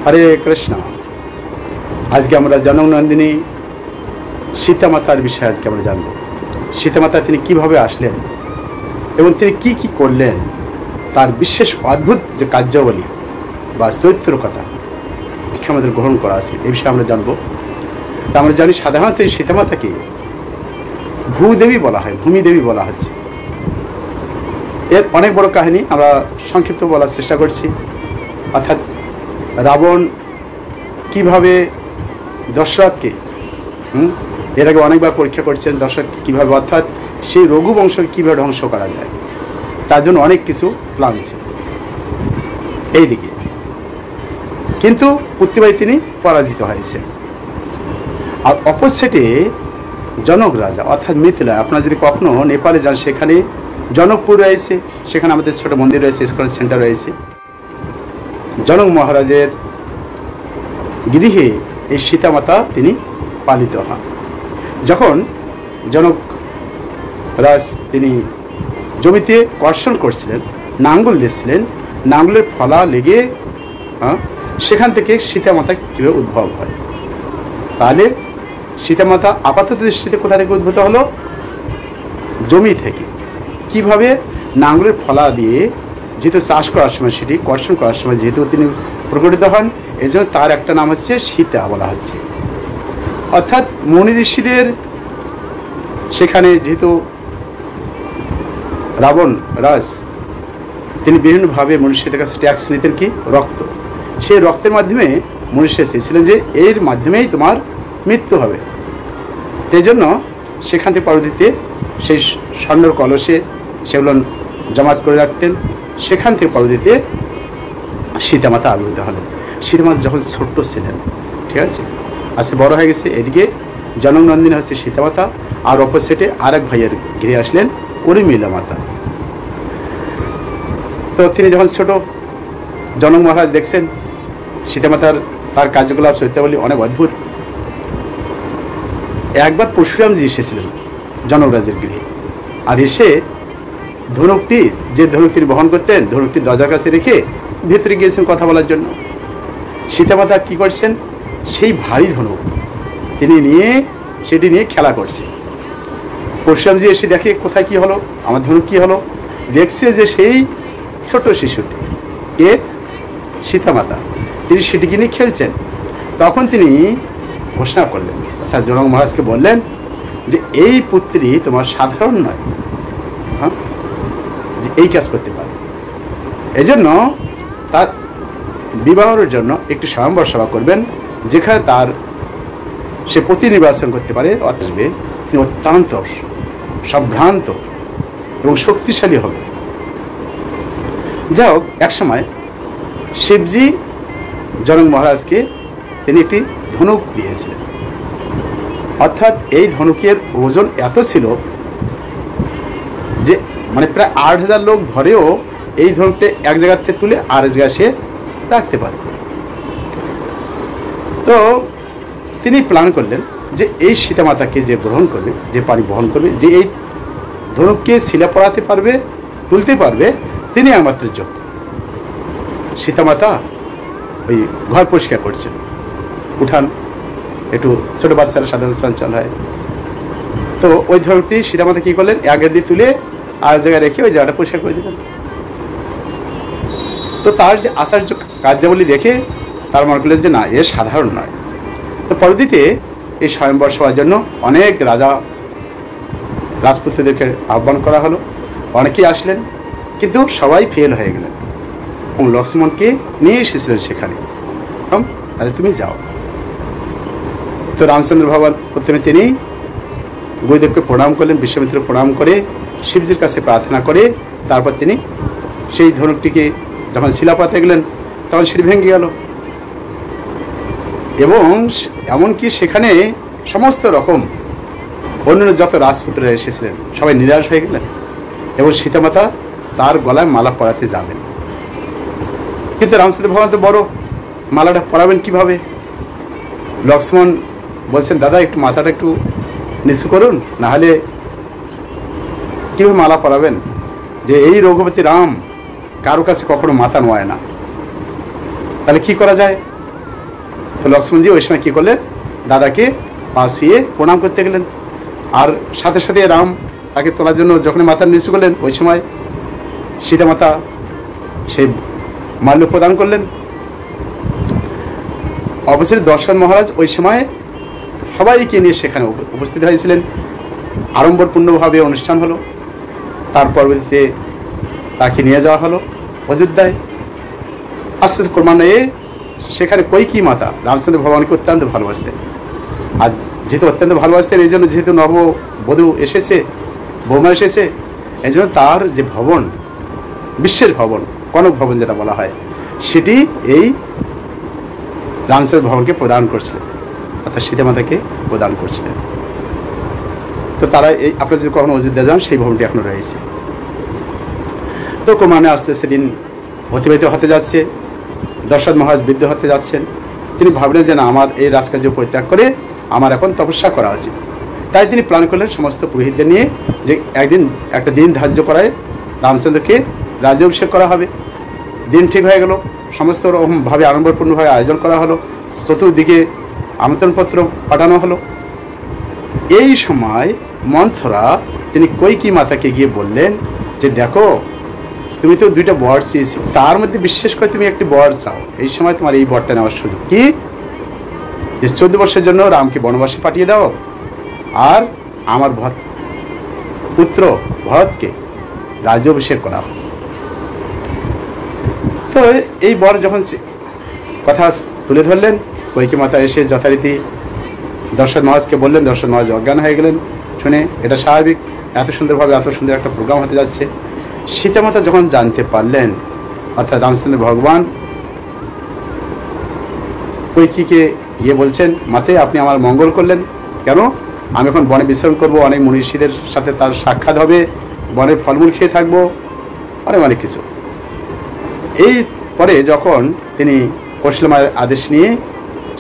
হরে কৃষ্ণ। আজকে আমরা জনকনন্দিনী সীতামাতার বিষয়ে আজকে আমরা জানব। সীতামাতা তিনি কিভাবে আসলেন এবং তিনি কি কি করলেন, তার বিশেষ অদ্ভুত যে কার্যাবলী বা চরিত্র কথা আমাদের গ্রহণ করা আছে, এই বিষয়ে আমরা জানব। তা আমরা জানি সাধারণত এই সীতামাতাকে ভূদেবী বলা হয়, ভূমিদেবী বলা হচ্ছে। এর অনেক বড় কাহিনী আমরা সংক্ষিপ্ত বলার চেষ্টা করছি। অর্থাৎ রাবণ কিভাবে দশরথকে এর আগে অনেকবার পরীক্ষা করছেন, দশরথকে কীভাবে অর্থাৎ সেই রঘুবংশকে কীভাবে ধ্বংস করা যায়, তার জন্য অনেক কিছু প্ল্যান ছিল এইদিকে। কিন্তু প্রতিবারই তিনি পরাজিত হয়েছে। আর অপোজিটে জনক রাজা অর্থাৎ মিথিলা, আপনারা যদি কখনো নেপালে যান সেখানে জনকপুর রয়েছে, সেখানে আমাদের ছোট মন্দির রয়েছে, ইসকন সেন্টার রয়েছে। জনক মহারাজের গৃহে এই সীতামাতা তিনি পালিত হন। যখন জনক রাজ তিনি জমিতে কর্ষণ করছিলেন, নাঙ্গল দিচ্ছিলেন, নাঙ্গলের ফলা লেগে সেখান থেকে সীতামাতা কীভাবে উদ্ভব হয়। তাহলে সীতামাতা আপাতত দৃষ্টিতে কোথা থেকে উদ্ভূত হলো? জমি থেকে। কিভাবে? নাঙ্গলের ফলা দিয়ে যেহেতু চাষ করার সময়, সেটি কর্ষণ করার সময় যেহেতু তিনি প্রকটিত হন, এই জন্য তার একটা নাম হচ্ছে সীতা বলা হচ্ছে। অর্থাৎ মুনি ঋষিদের সেখানে যেহেতু রাবণ রাজ তিনি বিভিন্নভাবে মনুষ্যদের কাছে ট্যাক্স নিতেন, কি রক্ত, সেই রক্তের মাধ্যমে মনুষ্য চেয়েছিলেন যে এর মাধ্যমেই তোমার মৃত্যু হবে। সেই জন্য সেখান থেকে পরবর্তীতে সেই স্বর্ণর কলসে সেগুলো জমাত করে রাখতেন। সেখান থেকে পরবর্তীতে সীতামাতা আবির্ভূত হলেন। সীতামাতা যখন ছোট্ট ছিলেন, ঠিক আছে, আজকে বড় হয়ে গেছে। এদিকে জনকনন্দিনী হচ্ছে সীতামাতা, আর অপোজিটে আর এক ভাইয়ের ঘিরে আসলেন উর্মিলা মাতা। তো তিনি যখন ছোট, জনক মহারাজ দেখছেন সীতামাতার তার কার্যকলাপ চরিত্রাবলী অনেক অদ্ভুত। একবার পরশুরামজি এসেছিলেন জনকরাজের গৃহে, আর এসে ধনুকটি, যে ধনুক তিনি বহন করতেন, ধনুকটি দরজার কাছে রেখে ভেতরে গিয়েছেন কথা বলার জন্য। সীতামাতা কী করছেন? সেই ভারী ধনুক তিনি নিয়ে সেটি নিয়ে খেলা করছে। পরশুরামজি এসে দেখে কোথায় কি হলো, আমার ধনুক কী হলো। দেখছে যে সেই ছোট শিশুটি এ সীতামাতা, তিনি সেটিকে নিয়ে খেলছেন। তখন তিনি ঘোষণা করলেন, অর্থাৎ জনক মহারাজকে বললেন যে এই পুত্রী তোমার সাধারণ নয়, যে এই কাজ করতে পারে। এজন্য তার বিবাহের জন্য একটি স্বয়ম্বর সভা করবেন, যেখানে তার সে পতি নির্বাচন করতে পারে। অর্থাৎ তিনি অত্যন্ত সম্ভ্রান্ত এবং শক্তিশালী হবে। যাই হোক, একসময় শিবজি জনক মহারাজকে তিনি একটি ধনুক দিয়েছিলেন। অর্থাৎ এই ধনুকের ওজন এত ছিল যে মানে প্রায় ৮,০০০ লোক ধরেও এই ধনুকটা এক জায়গা থেকে তুলে আর জায়গায় সে রাখতে পারে। তো তিনি প্ল্যান করলেন যে এই সীতামাতাকে যে গ্রহণ করবে, যে পানি বহন করবে, যে এই ধনুককে শিলা পড়াতে পারবে, তুলতে পারবে, তিনি একমাত্র যোগ্য। সীতামাতা ওই ঘর পরিষ্কার করছেন, উঠান, একটু ছোটো বাচ্চারা সাধারণত চঞ্চল হয়। তো ওই ধনুকটি সীতামাতা কী করলেন? আগে দিয়ে তুলে আর জায়গায় রেখে ওই জায়গাটা পরিষ্কার করে দিলেন। তো তার যে আচার্য কার্যাবলী দেখে তার মনে করলেন যে না, এ সাধারণ নয়। তো পরবর্তীতে এই স্বয়ম্বর সভার জন্য অনেক রাজা রাজপুত্রদেরকে আহ্বান করা হলো, অনেকেই আসলেন, কিন্তু সবাই ফেল হয়ে গেলেন। এবং লক্ষ্মণকে নিয়ে এসেছিলেন সেখানে, তাহলে তুমি যাও। তো রামচন্দ্র ভগবান প্রথমে তিনি গুরুদেবকে প্রণাম করলেন, বিশ্বামিত্র প্রণাম করে শিবজির কাছে প্রার্থনা করে তারপর তিনি সেই ধনুকটিকে যখন শিলাপাতে গেলেন তখন সেটি ভেঙে গেল। এবং এমনকি সেখানে সমস্ত রকম অন্যান্য যত রাজপুত্ররা এসেছিলেন সবাই নিরাশ হয়ে গেলেন এবং সীতামাতা তার গলায় মালা পরাতে যাবেন। কিন্তু রামচন্দ্র ভগবান তো বড়, মালাটা পরাবেন কিভাবে? লক্ষ্মণ বলছেন, দাদা একটু মাথাটা একটু নিচু করুন, নাহলে কীভাবে মালা পরাবেন? যে এই রঘুপতি রাম কারো কাছে কখনো মাথা নোয়ায় না, তাহলে কি করা যায়? তো লক্ষ্মণজি ওই সময় কী করলেন, দাদাকে পা শুয়ে প্রণাম করতে গেলেন। আর সাথে সাথে রাম তাকে তোলার জন্য যখন মাথা নিচু করলেন, ওই সময় সীতামাতা সেই মাল্য প্রদান করলেন। অবশ্যই দশরথ মহারাজ ওই সময় সবাইকে নিয়ে সেখানে উপস্থিত হয়েছিলেন। আড়ম্বরপূর্ণভাবে অনুষ্ঠান হলো। তার পরবর্তীতে তাকে নিয়ে যাওয়া হলো অযোধ্যায়। আস্তে আস্তে ক্রমান্বয়ে সেখানে কৈকেয়ী মাতা রামচন্দ্র ভগবানকে অত্যন্ত ভালোবাসতেন। আজ যেহেতু অত্যন্ত ভালোবাসতেন, এই জন্য যেহেতু নববধূ এসেছে, বৌমা এসেছে, এই জন্য তার যে ভবন, বিশ্বের ভবন, কনক ভবন যেটা বলা হয়, সেটি এই রামচন্দ্র ভবনকে প্রদান করছিলেন, অর্থাৎ সীতামাতাকে প্রদান করছিলেন। তো তারা এই, আপনারা যদি কখনো অযোধ্যা যান, সেই ভবনটি এখনো রয়েছে। তো ক্রমান্বয়ে আস্তে আস্তে দিন অতিবাহিত হতে যাচ্ছে। দশরথ মহারাজ বৃদ্ধ হতে যাচ্ছেন। তিনি ভাবলেন যে না, আমার এই রাজকার্য পরিত্যাগ করে আমার এখন তপস্যা করা উচিত। তাই তিনি প্ল্যান করলেন সমস্ত পুরোহিতদের নিয়ে যে একটা দিন ধার্য করায় রামচন্দ্রকে রাজ্যাভিষেক করা হবে। দিন ঠিক হয়ে গেল, সমস্ত রকমভাবে আড়ম্বরপূর্ণভাবে আয়োজন করা হলো, চতুর্দিকে আমন্ত্রণপত্র পাঠানো হলো। এই সময় মন্থরা তিনি কৈকেয়ী মাতাকে গিয়ে বললেন যে দেখো, তুমি তো 2টা বর চেয়েছি, তার মধ্যে বিশেষ করে তুমি একটি বর চাও। এই সময় তোমার এই বরটা নেওয়ার সুযোগ, কি যে 14 বর্ষের জন্য রামকে বনবাসে পাঠিয়ে দাও, আর আমার পুত্র ভরতকে রাজ্যাভিষেক করা। তো এই বর যখন কথা তুলে ধরলেন, কৈকেয়ী মাতা এসে যথারীতি দশরথ মহারাজকে বললেন। দশরথ মহারাজ অজ্ঞান হয়ে গেলেন শুনে। এটা স্বাভাবিক, এত সুন্দরভাবে এত সুন্দর একটা প্রোগ্রাম হতে যাচ্ছে। সীতামাতা যখন জানতে পারলেন, অর্থাৎ রামচন্দ্র ভগবান কৈকেয়ীকে গিয়ে বলছেন, মাতে আপনি আমার মঙ্গল করলেন, কেন আমি এখন বনে বিচরণ করবো, অনেক মনীষীদের সাথে তার সাক্ষাৎ হবে, বনের ফলমূল খেয়ে থাকবো, অনেক কিছু। এই পরে যখন তিনি কৌশলমার আদেশ নিয়ে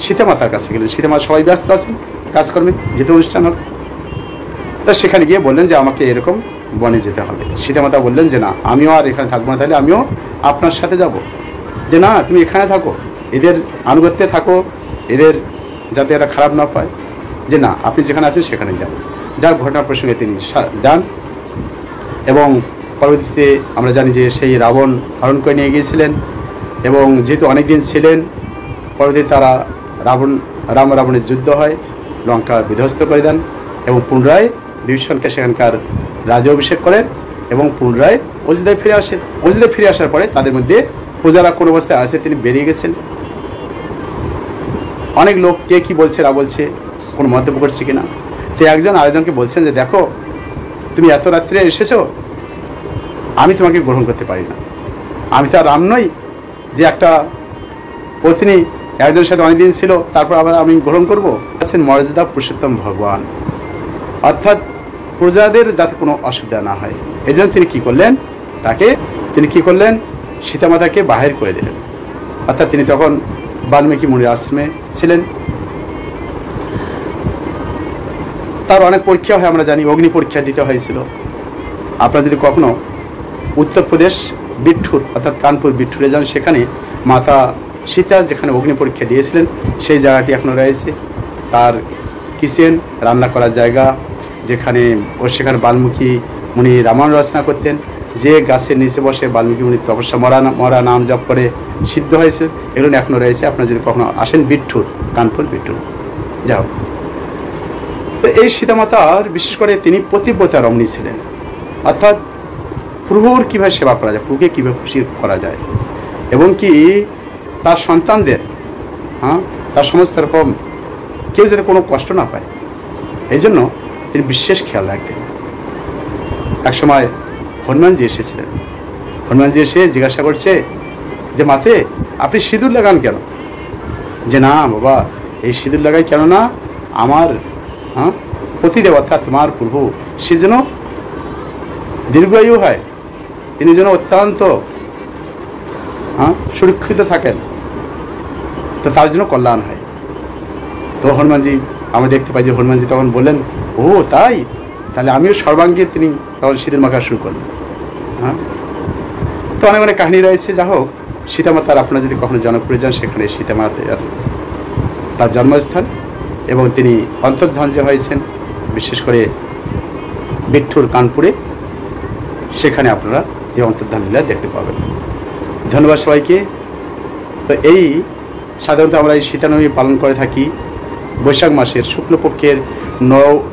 সীতামাতার কাছে গেলেন, সীতামাতা সবাই ব্যস্ত আছেন কাজকর্মে, যেতে অনুষ্ঠান হবে। তা সেখানে গিয়ে বললেন যে আমাকে এরকম বনে যেতে হবে। সীতামাতা বললেন যে না, আমিও আর এখানে থাকবো না, তাহলে আমিও আপনার সাথে যাব। যে না, তুমি এখানে থাকো, এদের আনুগত্যে থাকো, এদের যাতে এরা খারাপ না পায়। যে না, আপনি যেখানে আছেন সেখানে যান। যার ঘটনা প্রসঙ্গে তিনি যান। এবং পরবর্তীতে আমরা জানি যে সেই রাবণ হরণ করে নিয়ে গিয়েছিলেন, এবং যেহেতু অনেকদিন ছিলেন, পরবর্তীতে তারা রাবণের যুদ্ধ হয়, লঙ্কা বিধ্বস্ত করে দেন, এবং পুনরায় বিভীষণকে সেখানকার রাজ্যাভিষেক করেন, এবং পুনরায় অযোধ্যায় ফিরে আসেন। অযোধ্যায় ফিরে আসার পরে তাদের মধ্যে প্রজারা কোন অবস্থায় আছে তিনি বেরিয়ে গেছেন। অনেক লোক কে কী বলছে না বলছে, কোনো মন্তব্য করছে কিনা। তো একজন আরেকজনকে বলছেন যে দেখো, তুমি এত রাত্রে এসেছো, আমি তোমাকে গ্রহণ করতে পারি না। আমি তো আর রাম নই যে একটা পত্নী একজনের সাথে অনেকদিন ছিল তারপর আবার আমি গ্রহণ করবো। আছেন মর্যাদা পুরুষোত্তম ভগবান, অর্থাৎ প্রজাদের যাতে কোনো অসুবিধা না হয়, এই জন্য তিনি কী করলেন, সীতামাতাকে বাহির করে দিলেন। অর্থাৎ তিনি তখন বাল্মীকি মুনির আশ্রমে ছিলেন। তার অনেক পরীক্ষা হয়, আমরা জানি অগ্নি পরীক্ষা দিতে হয়েছিল। আপনারা যদি কখনো উত্তরপ্রদেশ বিঠুর অর্থাৎ কানপুর বিঠুরে যান, সেখানে মাতা সীতা যেখানে অগ্নি পরীক্ষা দিয়েছিলেন সেই জায়গাটি এখনও রয়েছে। তার কিচেন, রান্না করার জায়গা, সেখানে বাল্মীকি মুনি রামায়ণ রচনা করতেন। যে গাছের নিচে বসে বাল্মীকি মুনির তপস্যা মরা নাম জপ করে সিদ্ধ হয়েছে, এগুলো এখনও রয়েছে। আপনারা যদি কখনো আসেন বিঠুর, কানপুর বিঠুর যাও। তো এই সীতামাতার বিশেষ করে তিনি পতিব্রতা রমণী ছিলেন, অর্থাৎ প্রভুর কীভাবে সেবা করা যায়, প্রভুকে কীভাবে খুশি করা যায়, এবং কি তার সন্তানদের তার সমস্ত রকম কেউ যাতে কোনো কষ্ট না পায়, এই জন্য তিনি বিশেষ খেয়াল রাখতেন। এক সময় হনুমানজি এসেছিলেন। হনুমানজি এসে জিজ্ঞাসা করছে যে মাতে আপনি সিঁদুর লাগান কেন? যে না বাবা, এই সিঁদুর লাগাই কেন না, আমার পতিদেব অর্থাৎ তোমার প্রভু সে যেন দীর্ঘায়ু হয়, তিনি যেন অত্যন্ত সুরক্ষিত থাকেন, তো তার জন্য কল্যাণ হয়। তো হনুমানজি, আমরা দেখতে পাই যে হনুমানজি তখন বললেন, ও তাই, তাহলে আমিও সর্বাঙ্গে তিনি তখন সিঁদুর মাখা শুরু করলেন। তো অনেক কাহিনী রয়েছে। যা হোক, সীতামাতার আপনারা যদি কখনো জনকপুরে যান, সেখানে সীতামাতার তার জন্মস্থান, এবং তিনি অন্তর্ধান যে হয়েছেন বিশেষ করে বিট্ঠুর কানপুরে, সেখানে আপনারা এই অন্তর্ধান লীলা দেখতে পাবেন। ধন্যবাদ সবাইকে। তো এই সাধারণত আমরা এই সীতানবমী পালন করে থাকি বৈশাখ মাসের শুক্লপক্ষের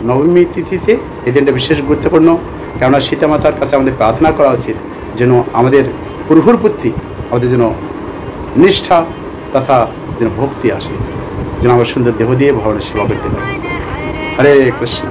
নবমী তিথিতে। এই দিনটা বিশেষ গুরুত্বপূর্ণ, কেননা সীতামাতার কাছে আমাদের প্রার্থনা করা উচিত যেন আমাদের প্রভুর প্রতি আমাদের যেন নিষ্ঠা তথা যেন ভক্তি আসে, যেন আমরা সুন্দর দেহ দিয়ে ভগবানের সেবা করতে পারি। হরে কৃষ্ণ।